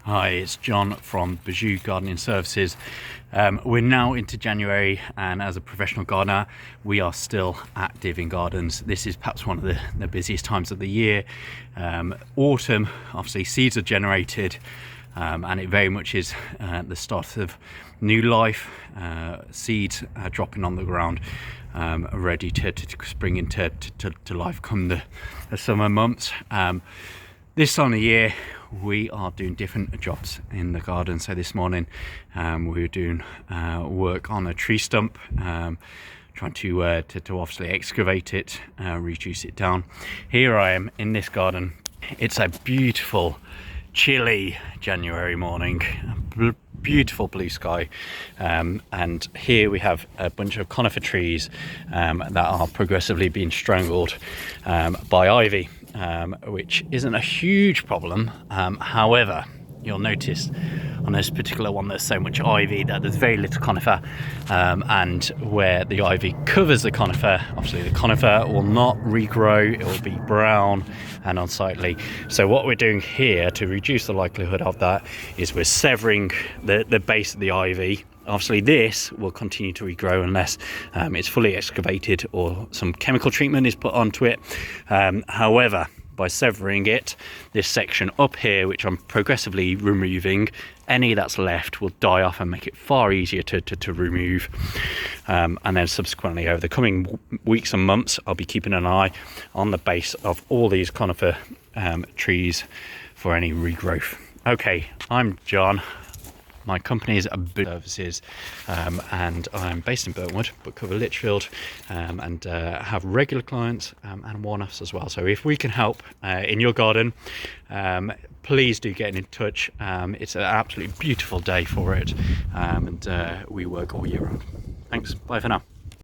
Hi, it's John from Basjoo Gardening Services. We're now into January, and as a professional gardener, we are still active in gardens. This is perhaps one of the busiest times of the year. Autumn, obviously seeds are generated, and it very much is the start of new life. Seeds are dropping on the ground, ready to spring into life come the summer months. This time of year, we are doing different jobs in the garden. So this morning we were doing work on a tree stump, trying to obviously excavate it, reduce it down. Here I am in this garden. It's a beautiful chilly January morning, beautiful blue sky, and here we have a bunch of conifer trees that are progressively being strangled by ivy, which isn't a huge problem. However, you'll notice on this particular one there's so much ivy that there's very little conifer, and where the ivy covers the conifer, obviously the conifer will not regrow, it will be brown and unsightly. So what we're doing here to reduce the likelihood of that is we're severing the base of the ivy. Obviously this will continue to regrow unless it's fully excavated or some chemical treatment is put onto it. However, by severing it, this section up here, which I'm progressively removing, any that's left will die off and make it far easier to remove. And then subsequently over the coming weeks and months, I'll be keeping an eye on the base of all these conifer trees for any regrowth. Okay, I'm John. My company is Services, and I'm based in Burtonwood but cover Lichfield, and have regular clients and one-offs as well. So if we can help in your garden, please do get in touch. It's an absolutely beautiful day for it, and we work all year round. Thanks, bye for now.